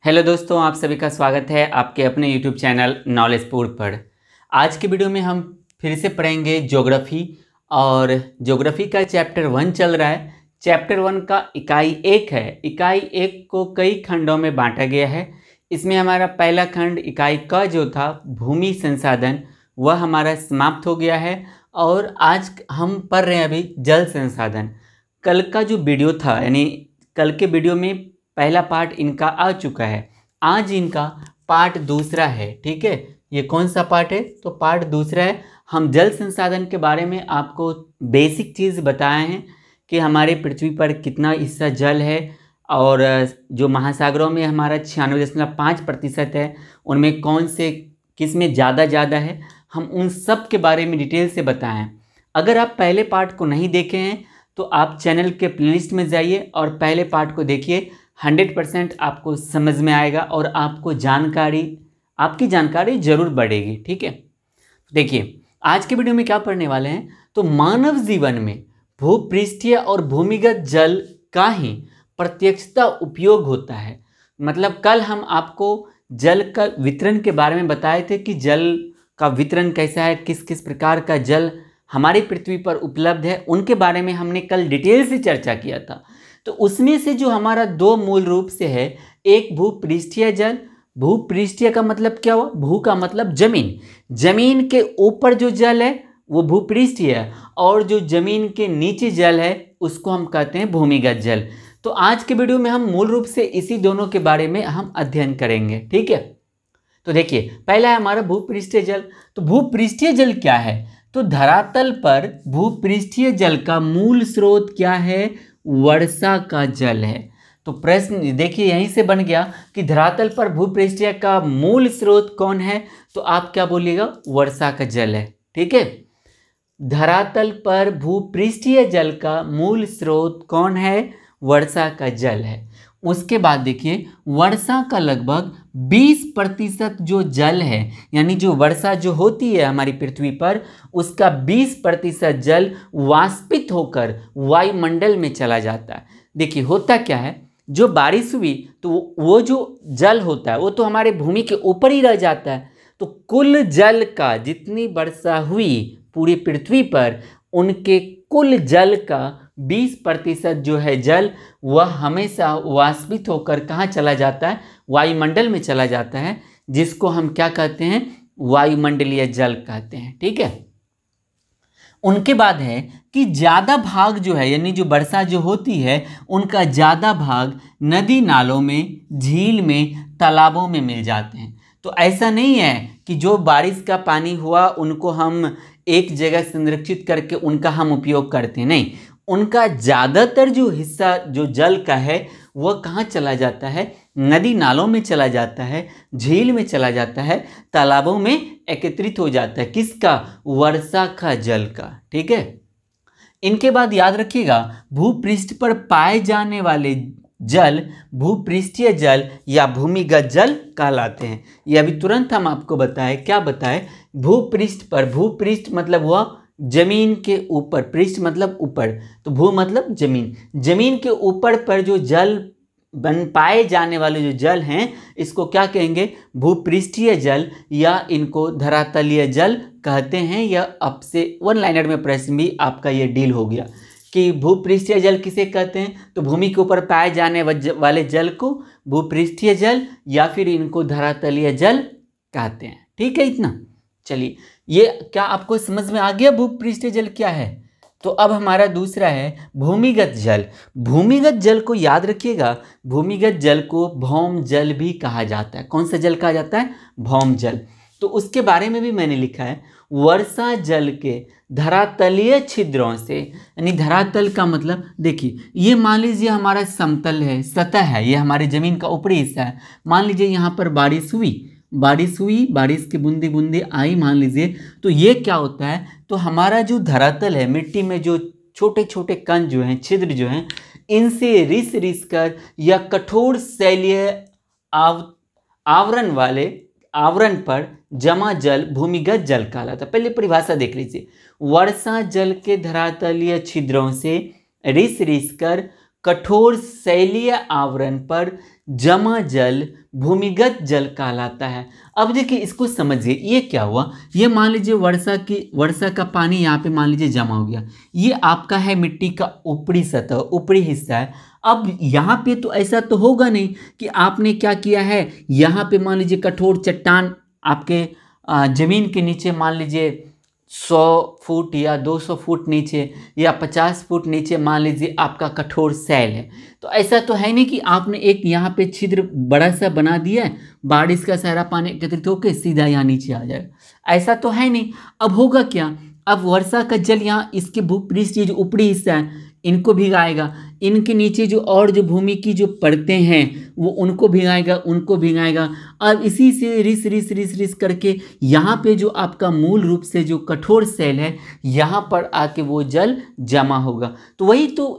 Hello दोस्तों, आप सभी का स्वागत है आपके अपने यूट्यूब चैनल नॉलेज पूर्ण पर। आज की वीडियो में हम फिर से पढ़ेंगे ज्योग्राफी और ज्योग्राफी का चैप्टर 1 चल रहा है। चैप्टर 1 का इकाई 1 है। इकाई 1 को कई खंडों में बांटा गया है। इसमें हमारा पहला खंड इकाई का जो था भूमि संसाधन, वह हमारा समाप्त हो गया है और आज हम पढ़ रहे हैं अभी जल संसाधन। कल का जो वीडियो था यानी कल के वीडियो में पहला पार्ट इनका आ चुका है। आज इनका पार्ट दूसरा है। ठीक है, ये कौन सा पार्ट है? तो पार्ट दूसरा है। हम जल संसाधन के बारे में आपको बेसिक चीज़ बताए हैं कि हमारे पृथ्वी पर कितना हिस्सा जल है और जो महासागरों में हमारा 96.5% है, उनमें कौन से किस में ज़्यादा है, हम उन सब के बारे में डिटेल से बताए हैं। अगर आप पहले पार्ट को नहीं देखे हैं तो आप चैनल के प्लेलिस्ट में जाइए और पहले पार्ट को देखिए। 100% आपको समझ में आएगा और आपकी जानकारी जरूर बढ़ेगी। ठीक है, देखिए आज के वीडियो में क्या पढ़ने वाले हैं। तो मानव जीवन में भूपृष्ठीय और भूमिगत जल का ही प्रत्यक्षता उपयोग होता है। मतलब कल हम आपको जल का वितरण के बारे में बताए थे कि जल का वितरण कैसा है, किस किस प्रकार का जल हमारी पृथ्वी पर उपलब्ध है, उनके बारे में हमने कल डिटेल से चर्चा किया था। तो उसमें से जो हमारा दो मूल रूप से है, एक भूपृष्ठीय जल। भूपृष्ठीय का मतलब क्या हुआ? भू का मतलब जमीन, जमीन के ऊपर जो जल है वो भूपृष्ठीय है और जो जमीन के नीचे जल है उसको हम कहते हैं भूमिगत जल। तो आज के वीडियो में हम मूल रूप से इसी दोनों के बारे में हम अध्ययन करेंगे। ठीक है, तो देखिए पहला है हमारा भूपृष्ठीय जल। तो भूपृष्ठीय जल क्या है? तो धरातल पर भूपृष्ठीय जल का मूल स्रोत क्या है? वर्षा का जल है। तो प्रश्न देखिए यहीं से बन गया कि धरातल पर भूपृष्ठीय का मूल स्रोत कौन है? तो आप क्या बोलिएगा? वर्षा का जल है। ठीक है, धरातल पर भूपृष्ठीय जल का मूल स्रोत कौन है? वर्षा का जल है। उसके बाद देखिए वर्षा का लगभग 20% जो जल है, यानी जो वर्षा जो होती है हमारी पृथ्वी पर, उसका 20% जल वाष्पित होकर वायुमंडल में चला जाता है। देखिए होता क्या है, जो बारिश हुई तो वो जो जल होता है वो तो हमारे भूमि के ऊपर ही रह जाता है। तो कुल जल का जितनी वर्षा हुई पूरी पृथ्वी पर, उनके कुल जल का 20% जो है जल, वह हमेशा वाष्पित होकर कहाँ चला जाता है? वायुमंडल में चला जाता है, जिसको हम क्या कहते हैं? वायुमंडलीय जल कहते हैं। ठीक है, उनके बाद है कि ज़्यादा भाग जो है, यानी जो वर्षा जो होती है उनका ज़्यादा भाग नदी नालों में, झील में, तालाबों में मिल जाते हैं। तो ऐसा नहीं है कि जो बारिश का पानी हुआ उनको हम एक जगह संरक्षित करके उनका हम उपयोग करते हैं, नहीं। उनका ज़्यादातर जो हिस्सा जो जल का है वह कहाँ चला जाता है? नदी नालों में चला जाता है, झील में चला जाता है, तालाबों में एकत्रित हो जाता है। किसका? वर्षा का जल का। ठीक है, इनके बाद याद रखिएगा भूपृष्ठ पर पाए जाने वाले जल भूपृष्ठीय जल या भूमिगत जल कहलाते हैं। ये अभी तुरंत हम आपको बताए। क्या बताए? भूपृष्ठ पर, भूपृष्ठ मतलब हुआ जमीन के ऊपर, पृष्ठ मतलब ऊपर, तो भू मतलब जमीन, जमीन के ऊपर पर जो जल बन पाए जाने वाले जो जल हैं, इसको क्या कहेंगे? भूपृष्ठीय जल या इनको धरातलीय जल कहते हैं। या अब से वन लाइनर में प्रश्न भी आपका ये डील हो गया कि भूपृष्ठीय जल किसे कहते हैं? तो भूमि के ऊपर पाए जाने वाले जल को भूपृष्ठीय जल या फिर इनको धरातलीय जल कहते हैं। ठीक है, इतना चलिए, ये क्या आपको समझ में आ गया भूपृष्ठीय जल क्या है? तो अब हमारा दूसरा है भूमिगत जल। भूमिगत जल को याद रखिएगा, भूमिगत जल को भौम जल भी कहा जाता है। कौन सा जल कहा जाता है? भौम जल। तो उसके बारे में भी मैंने लिखा है, वर्षा जल के धरातलीय छिद्रों से, यानी धरातल का मतलब देखिए, ये मान लीजिए हमारा समतल है, सतह है, ये हमारी जमीन का ऊपरी हिस्सा है। मान लीजिए यहाँ पर बारिश हुई, बारिश की बूंदी बूंदी आई मान लीजिए, तो ये क्या होता है? तो हमारा जो धरातल है, मिट्टी में जो छोटे छोटे कण जो हैं, छिद्र जो हैं, इनसे रिस कर या कठोर शैलीय आवरण पर जमा जल भूमिगत जल कहलाता है। पहले परिभाषा देख लीजिए, वर्षा जल के धरातलीय छिद्रों से रिस कर कठोर शैलीय आवरण पर जमा जल भूमिगत जल कहलाता है। अब देखिए इसको समझिए, ये क्या हुआ, ये मान लीजिए वर्षा का पानी यहाँ पे मान लीजिए जमा हो गया, ये आपका है मिट्टी का ऊपरी सतह, ऊपरी हिस्सा है। अब यहाँ पे तो ऐसा तो होगा नहीं कि आपने क्या किया है, यहाँ पे मान लीजिए कठोर चट्टान आपके जमीन के नीचे मान लीजिए 100 फुट या 200 फुट नीचे या 50 फुट नीचे मान लीजिए आपका कठोर शैल है। तो ऐसा तो है नहीं कि आपने एक यहाँ पे छिद्र बड़ा सा बना दिया है, बारिश का सारा पानी एकत्रित होकर सीधा यहाँ नीचे आ जाएगा, ऐसा तो है नहीं। अब होगा क्या, अब वर्षा का जल यहाँ इसके भूपृष्ठ जो ऊपरी हिस्सा है इनको भिगाएगा, इनके नीचे जो और जो भूमि की जो परतें हैं वो उनको भिगाएगा। अब इसी से रिस करके यहाँ पे जो आपका मूल रूप से जो कठोर शैल है यहाँ पर आके वो जल जमा होगा। तो वही तो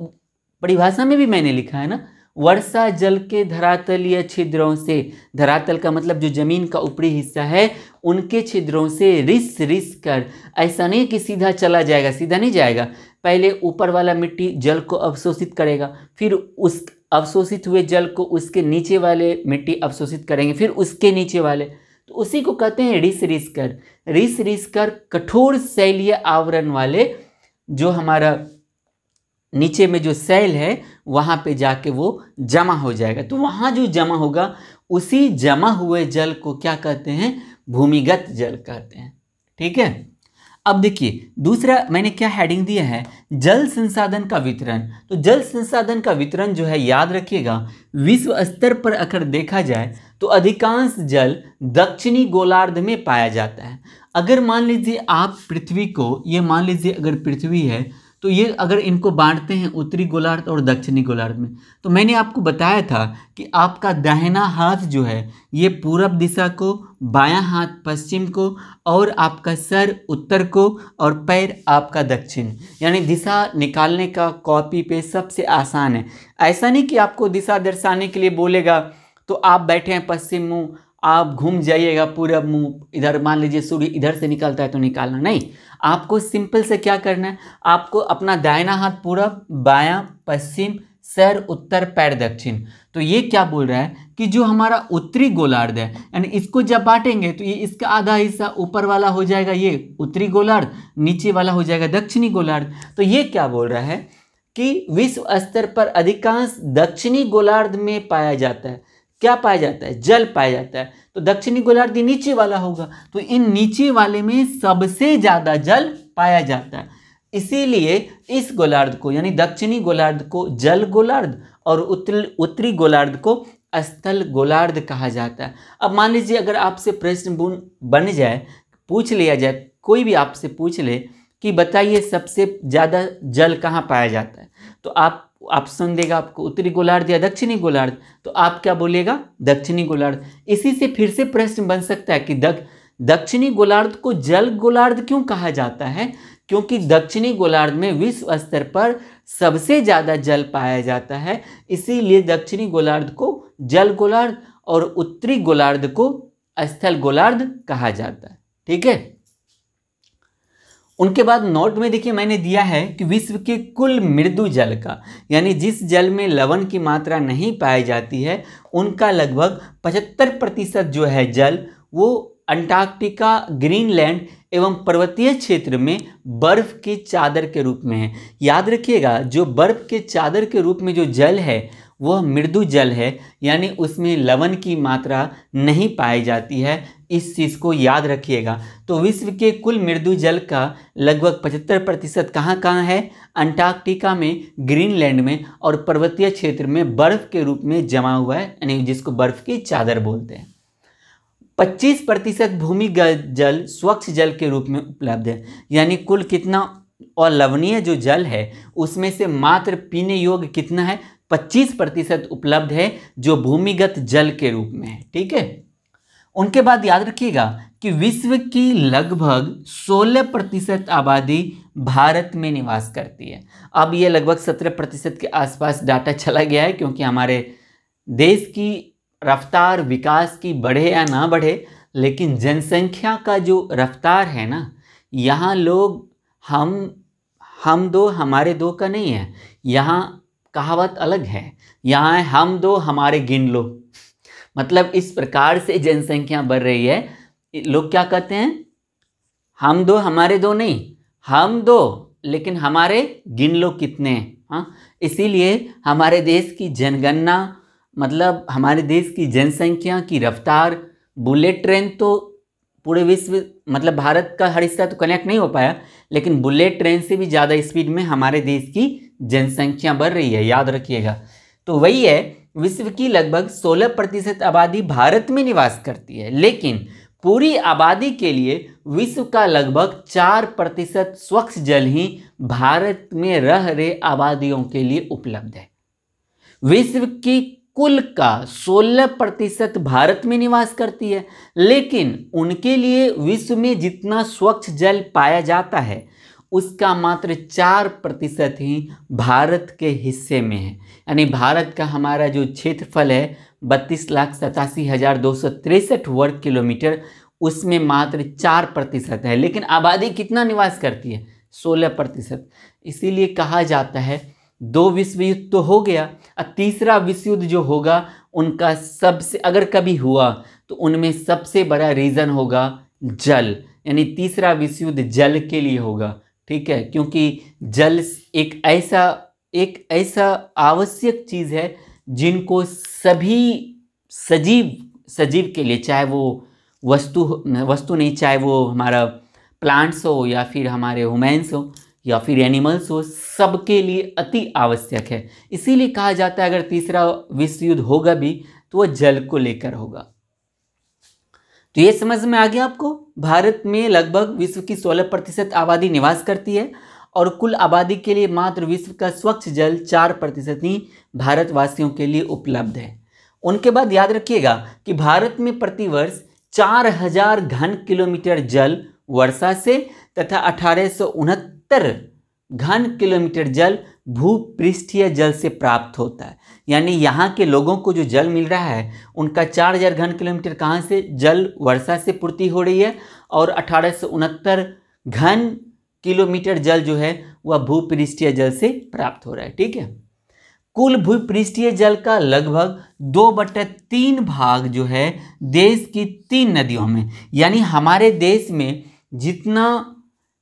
परिभाषा में भी मैंने लिखा है ना, वर्षा जल के धरातलीय छिद्रों से, धरातल का मतलब जो जमीन का ऊपरी हिस्सा है उनके छिद्रों से रिस कर, ऐसा नहीं कि सीधा चला जाएगा, सीधा नहीं जाएगा, पहले ऊपर वाला मिट्टी जल को अवशोषित करेगा, फिर उस अवशोषित हुए जल को उसके नीचे वाले मिट्टी अवशोषित करेंगे, फिर उसके नीचे वाले, तो उसी को कहते हैं रिस कर कठोर शैलीय आवरण वाले जो हमारा नीचे में जो शैल है वहाँ पे जाके वो जमा हो जाएगा। तो वहाँ जो जमा होगा उसी जमा हुए जल को क्या कहते हैं, भूमिगत जल कहते हैं। ठीक है, अब देखिए दूसरा मैंने क्या हेडिंग दिया है, जल संसाधन का वितरण। तो जल संसाधन का वितरण जो है याद रखिएगा, विश्व स्तर पर अगर देखा जाए तो अधिकांश जल दक्षिणी गोलार्ध में पाया जाता है। अगर मान लीजिए आप पृथ्वी को, ये मान लीजिए अगर पृथ्वी है तो ये अगर इनको बांटते हैं उत्तरी गोलार्ध और दक्षिणी गोलार्ध में, तो मैंने आपको बताया था कि आपका दाहिना हाथ जो है ये पूरब दिशा को, बायां हाथ पश्चिम को, और आपका सर उत्तर को और पैर आपका दक्षिण, यानी दिशा निकालने का कॉपी पे सबसे आसान है। ऐसा नहीं कि आपको दिशा दर्शाने के लिए बोलेगा तो आप बैठे हैं पश्चिम मुँह, आप घूम जाइएगा पूरब मुँह, इधर मान लीजिए सूर्य इधर से निकलता है तो निकालना नहीं, आपको सिंपल से क्या करना है, आपको अपना दाहिना हाथ पूरब, बायां पश्चिम, सर उत्तर, पैर दक्षिण। तो ये क्या बोल रहा है कि जो हमारा उत्तरी गोलार्ध है, यानी इसको जब बांटेंगे तो ये इसका आधा हिस्सा ऊपर वाला हो जाएगा ये उत्तरी गोलार्ध, नीचे वाला हो जाएगा दक्षिणी गोलार्ध। तो ये क्या बोल रहा है कि विश्व स्तर पर अधिकांश दक्षिणी गोलार्ध में पाया जाता है, क्या पाया जाता है, जल पाया जाता है। तो दक्षिणी गोलार्ध नीचे वाला होगा, तो इन नीचे वाले में सबसे ज्यादा जल पाया जाता है, इसीलिए इस गोलार्ध को यानी दक्षिणी गोलार्ध को जल गोलार्ध और उत्तरी गोलार्ध को स्थल गोलार्ध कहा जाता है। अब मान लीजिए अगर आपसे प्रश्न बन जाए, पूछ लिया जाए, कोई भी आपसे पूछ ले कि बताइए सबसे ज़्यादा जल कहाँ पाया जाता है, तो आप ऑप्शन देगा आपको उत्तरी गोलार्ध या दक्षिणी गोलार्ध, तो आप क्या बोलेगा, दक्षिणी गोलार्ध। इसी से फिर से प्रश्न बन सकता है कि दक्षिणी गोलार्ध को जल गोलार्ध क्यों कहा जाता है, क्योंकि दक्षिणी गोलार्ध में विश्व स्तर पर सबसे ज़्यादा जल पाया जाता है, इसीलिए दक्षिणी गोलार्ध को जल गोलार्ध और उत्तरी गोलार्ध को स्थल गोलार्ध कहा जाता है। ठीक है, उनके बाद नोट में देखिए मैंने दिया है कि विश्व के कुल मृदु जल का, यानी जिस जल में लवण की मात्रा नहीं पाई जाती है उनका लगभग 75% जो है जल वो अंटार्कटिका, ग्रीनलैंड एवं पर्वतीय क्षेत्र में बर्फ की चादर के रूप में है। याद रखिएगा, जो बर्फ के चादर के रूप में जो जल है वह मृदु जल है, यानी उसमें लवण की मात्रा नहीं पाई जाती है, इस चीज़ को याद रखिएगा। तो विश्व के कुल मृदु जल का लगभग 75% कहाँ है, अंटार्कटिका में, ग्रीनलैंड में और पर्वतीय क्षेत्र में बर्फ के रूप में जमा हुआ है, यानी जिसको बर्फ की चादर बोलते हैं। 25% भूमिगत जल स्वच्छ जल के रूप में उपलब्ध है, यानी कुल कितना और लवणीय जो जल है उसमें से मात्र पीने योग्य कितना है, 25% उपलब्ध है जो भूमिगत जल के रूप में है। ठीक है, उनके बाद याद रखिएगा कि विश्व की लगभग 16% आबादी भारत में निवास करती है। अब ये लगभग 17% के आसपास डाटा चला गया है, क्योंकि हमारे देश की रफ्तार विकास की बढ़े या ना बढ़े, लेकिन जनसंख्या का जो रफ्तार है ना, यहाँ लोग हम दो हमारे दो का नहीं है, यहाँ कहावत अलग है, यहाँ है हम दो हमारे गिन लो। मतलब इस प्रकार से जनसंख्या बढ़ रही है, लोग क्या कहते हैं, हम दो हमारे दो नहीं, हम दो लेकिन हमारे गिन लो कितने हैं। हाँ, इसीलिए हमारे देश की जनगणना, मतलब हमारे देश की जनसंख्या की रफ्तार, बुलेट ट्रेन तो पूरे विश्व, मतलब भारत का हर हिस्सा तो कनेक्ट नहीं हो पाया, लेकिन बुलेट ट्रेन से भी ज़्यादा स्पीड में हमारे देश की जनसंख्या बढ़ रही है, याद रखिएगा। तो वही है, विश्व की लगभग 16% आबादी भारत में निवास करती है, लेकिन पूरी आबादी के लिए विश्व का लगभग 4% स्वच्छ जल ही भारत में रह रहे आबादियों के लिए उपलब्ध है। विश्व की कुल का 16% भारत में निवास करती है, लेकिन उनके लिए विश्व में जितना स्वच्छ जल पाया जाता है उसका मात्र 4% ही भारत के हिस्से में है। यानी भारत का हमारा जो क्षेत्रफल है 32,87,263 वर्ग किलोमीटर, उसमें मात्र 4% है, लेकिन आबादी कितना निवास करती है, 16%। इसीलिए कहा जाता है 2 विश्व युद्ध तो हो गया, और तीसरा विश्व युद्ध जो होगा उनका सबसे, अगर कभी हुआ तो उनमें सबसे बड़ा रीज़न होगा जल, यानी तीसरा विश्व युद्ध जल के लिए होगा। ठीक है, क्योंकि जल एक ऐसा आवश्यक चीज़ है जिनको सभी सजीव के लिए, चाहे वो वस्तु नहीं, चाहे वो हमारा प्लांट्स हो या फिर हमारे ह्यूमन्स हो या फिर एनिमल्स हो, सबके लिए अति आवश्यक है। इसीलिए कहा जाता है अगर तीसरा विश्व युद्ध होगा भी तो वह जल को लेकर होगा। तो ये समझ में आ गया आपको, भारत में लगभग विश्व की 16% आबादी निवास करती है और कुल आबादी के लिए मात्र विश्व का स्वच्छ जल 4% ही भारतवासियों के लिए उपलब्ध है। उनके बाद याद रखिएगा कि भारत में प्रतिवर्ष 4000 घन किलोमीटर जल वर्षा से तथा 1869 घन किलोमीटर जल भूपृष्ठीय जल से प्राप्त होता है। यानी यहाँ के लोगों को जो जल मिल रहा है उनका 4000 घन किलोमीटर कहाँ से जल वर्षा से पूर्ति हो रही है, और 1869 घन किलोमीटर जल जो है वह भूपृष्ठीय जल से प्राप्त हो रहा है। ठीक है, कुल भूपृष्ठीय जल का लगभग 2/3 भाग जो है देश की 3 नदियों में, यानी हमारे देश में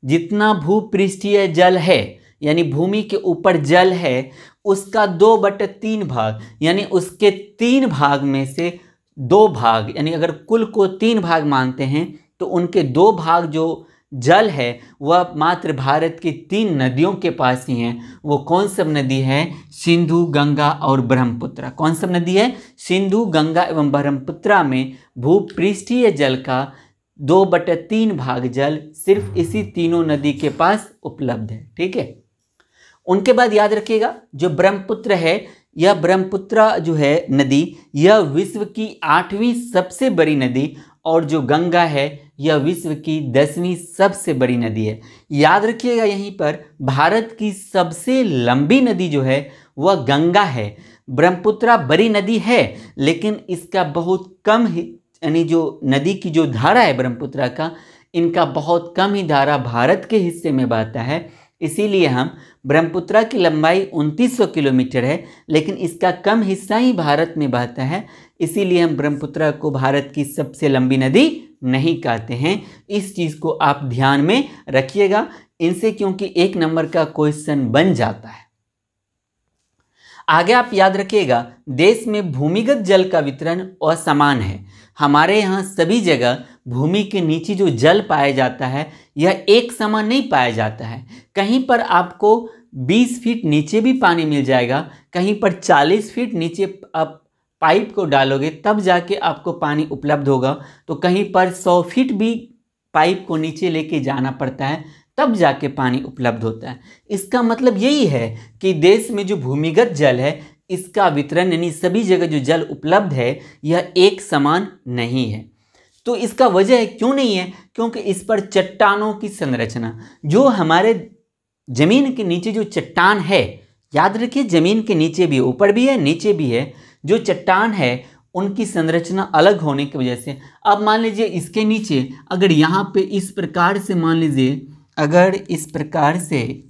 जितना भूपृष्ठीय जल है, यानी भूमि के ऊपर जल है, उसका 2/3 भाग, यानी उसके 3 भाग में से 2 भाग, यानी अगर कुल को 3 भाग मानते हैं तो उनके 2 भाग जो जल है वह मात्र भारत की 3 नदियों के पास ही हैं। वो कौन सब नदी है, सिंधु, गंगा और ब्रह्मपुत्र। कौन सब नदी है, सिंधु, गंगा एवं ब्रह्मपुत्र में भूपृष्ठीय जल का 2/3 भाग जल सिर्फ इसी तीनों नदी के पास उपलब्ध है। ठीक है, उनके बाद याद रखिएगा जो ब्रह्मपुत्र है, यह ब्रह्मपुत्र जो है नदी, यह विश्व की 8वीं सबसे बड़ी नदी, और जो गंगा है यह विश्व की 10वीं सबसे बड़ी नदी है। याद रखिएगा यहीं पर भारत की सबसे लंबी नदी जो है वह गंगा है। ब्रह्मपुत्र बड़ी नदी है लेकिन इसका बहुत कम ही, यानी जो नदी की जो धारा है ब्रह्मपुत्र का, इनका बहुत कम ही धारा भारत के हिस्से में बहता है। इसीलिए हम ब्रह्मपुत्र की लंबाई 2900 किलोमीटर है, लेकिन इसका कम हिस्सा ही भारत में बहता है। इसीलिए हम ब्रह्मपुत्र को भारत की सबसे लंबी नदी नहीं कहते हैं। इस चीज़ को आप ध्यान में रखिएगा इनसे, क्योंकि 1 नंबर का क्वेश्चन बन जाता है। आगे आप याद रखिएगा देश में भूमिगत जल का वितरण असमान है। हमारे यहाँ सभी जगह भूमि के नीचे जो जल पाया जाता है यह एक समान नहीं पाया जाता है। कहीं पर आपको 20 फीट नीचे भी पानी मिल जाएगा, कहीं पर 40 फीट नीचे आप पाइप को डालोगे तब जाके आपको पानी उपलब्ध होगा, तो कहीं पर 100 फीट भी पाइप को नीचे लेके जाना पड़ता है तब जाके पानी उपलब्ध होता है। इसका मतलब यही है कि देश में जो भूमिगत जल है इसका वितरण, यानी सभी जगह जो जल उपलब्ध है यह एक समान नहीं है। तो इसका वजह है क्यों नहीं है, क्योंकि इस पर चट्टानों की संरचना, जो हमारे जमीन के नीचे जो चट्टान है, याद रखिए जमीन के नीचे भी, ऊपर भी है नीचे भी है, जो चट्टान है उनकी संरचना अलग होने की वजह से, अब मान लीजिए इसके नीचे अगर यहाँ पे इस प्रकार से, मान लीजिए अगर इस प्रकार से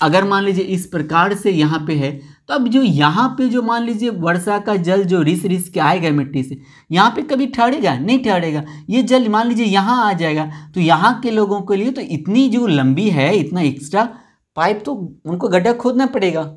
अगर मान लीजिए इस प्रकार से यहाँ पे है, तो अब जो यहाँ पे जो मान लीजिए वर्षा का जल जो रिस रिस के आएगा मिट्टी से, यहाँ पे कभी ठहरेगा नहीं, ठहरेगा। ये जल मान लीजिए यहाँ आ जाएगा, तो यहाँ के लोगों के लिए तो इतनी जो लंबी है, इतना एक्स्ट्रा पाइप तो उनको गड्ढा खोदना पड़ेगा,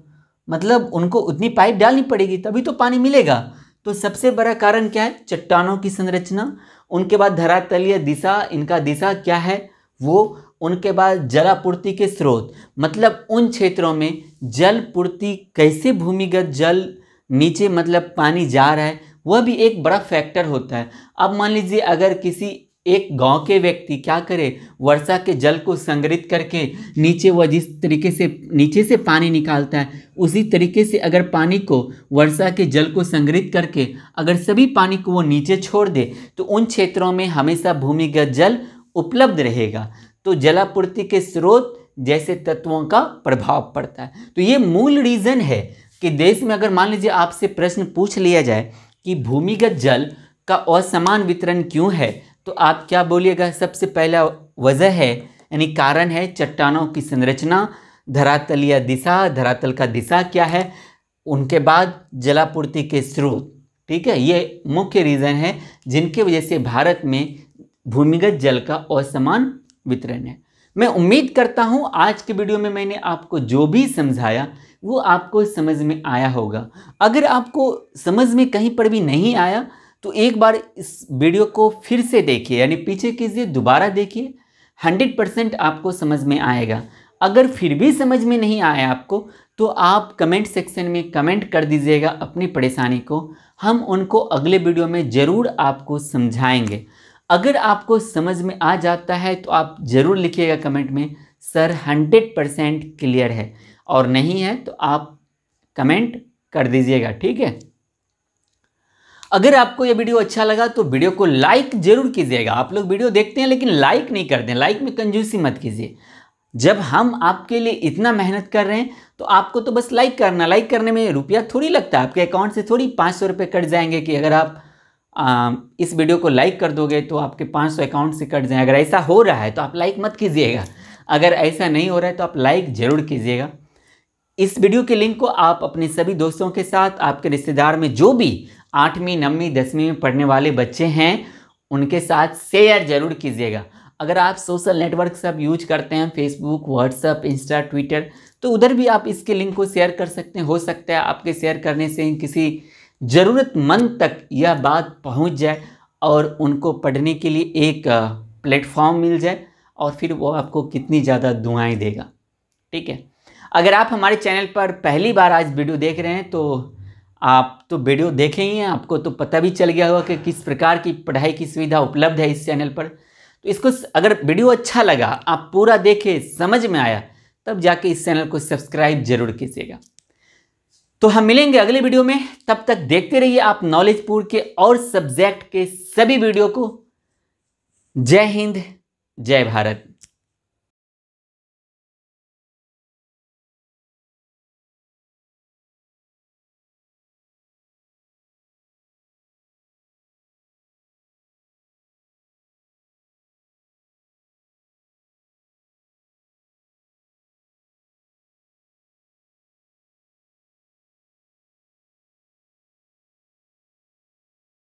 मतलब उनको उतनी पाइप डालनी पड़ेगी, तभी तो पानी मिलेगा। तो सबसे बड़ा कारण क्या है? चट्टानों की संरचना, उनके बाद धरातलीय दिशा, इनका दिशा क्या है वो, उनके बाद जलापूर्ति के स्रोत, मतलब उन क्षेत्रों में जल पूर्ति कैसे, भूमिगत जल नीचे मतलब पानी जा रहा है, वह भी एक बड़ा फैक्टर होता है। अब मान लीजिए अगर किसी एक गांव के व्यक्ति क्या करे, वर्षा के जल को संग्रहित करके नीचे, वह जिस तरीके से नीचे से पानी निकालता है, उसी तरीके से अगर पानी को, वर्षा के जल को संग्रहित करके अगर सभी पानी को वो नीचे छोड़ दे, तो उन क्षेत्रों में हमेशा भूमिगत जल उपलब्ध रहेगा। तो जलापूर्ति के स्रोत जैसे तत्वों का प्रभाव पड़ता है। तो ये मूल रीज़न है कि देश में अगर मान लीजिए आपसे प्रश्न पूछ लिया जाए कि भूमिगत जल का असमान वितरण क्यों है, तो आप क्या बोलिएगा? सबसे पहला वजह है, यानी कारण है चट्टानों की संरचना, धरातलीय दिशा, धरातल का दिशा क्या है, उनके बाद जलापूर्ति के स्रोत। ठीक है, ये मुख्य रीज़न है जिनके वजह से भारत में भूमिगत जल का असमान वितरण है। मैं उम्मीद करता हूँ आज के वीडियो में मैंने आपको जो भी समझाया वो आपको समझ में आया होगा। अगर आपको समझ में कहीं पर भी नहीं आया तो एक बार इस वीडियो को फिर से देखिए, यानी पीछे कीजिए, दोबारा देखिए, 100% आपको समझ में आएगा। अगर फिर भी समझ में नहीं आया आपको, तो आप कमेंट सेक्शन में कमेंट कर दीजिएगा अपनी परेशानी को, हम उनको अगले वीडियो में ज़रूर आपको समझाएंगे। अगर आपको समझ में आ जाता है तो आप ज़रूर लिखिएगा कमेंट में, सर 100% क्लियर है, और नहीं है तो आप कमेंट कर दीजिएगा। ठीक है, अगर आपको ये वीडियो अच्छा लगा तो वीडियो को लाइक जरूर कीजिएगा। आप लोग वीडियो देखते हैं लेकिन लाइक नहीं करते हैं, लाइक में कंजूसी मत कीजिए। जब हम आपके लिए इतना मेहनत कर रहे हैं तो आपको तो बस लाइक करना, लाइक करने में रुपया थोड़ी लगता है, आपके अकाउंट से थोड़ी 500 रुपये कट जाएंगे कि अगर आप इस वीडियो को लाइक कर दोगे तो आपके 500 अकाउंट से कट जाए। अगर ऐसा हो रहा है तो आप लाइक मत कीजिएगा, अगर ऐसा नहीं हो रहा है तो आप लाइक ज़रूर कीजिएगा। इस वीडियो के लिंक को आप अपने सभी दोस्तों के साथ, आपके रिश्तेदार में जो भी 8वीं 9वीं 10वीं में पढ़ने वाले बच्चे हैं उनके साथ शेयर जरूर कीजिएगा। अगर आप सोशल नेटवर्क सब यूज करते हैं, फेसबुक, व्हाट्सएप, इंस्टा, ट्विटर, तो उधर भी आप इसके लिंक को शेयर कर सकते हैं। हो सकता है आपके शेयर करने से किसी ज़रूरतमंद तक यह बात पहुंच जाए और उनको पढ़ने के लिए एक प्लेटफॉर्म मिल जाए, और फिर वो आपको कितनी ज़्यादा दुआएं देगा। ठीक है, अगर आप हमारे चैनल पर पहली बार आज वीडियो देख रहे हैं तो आप तो वीडियो देखे ही हैं, आपको तो पता भी चल गया होगा कि किस प्रकार की पढ़ाई की सुविधा उपलब्ध है इस चैनल पर। तो इसको अगर वीडियो अच्छा लगा, आप पूरा देखे, समझ में आया, तब जाके इस चैनल को सब्सक्राइब जरूर कीजिएगा। तो हम मिलेंगे अगले वीडियो में, तब तक देखते रहिए आप नॉलेजपुर के और सब्जेक्ट के सभी वीडियो को। जय हिंद, जय भारत।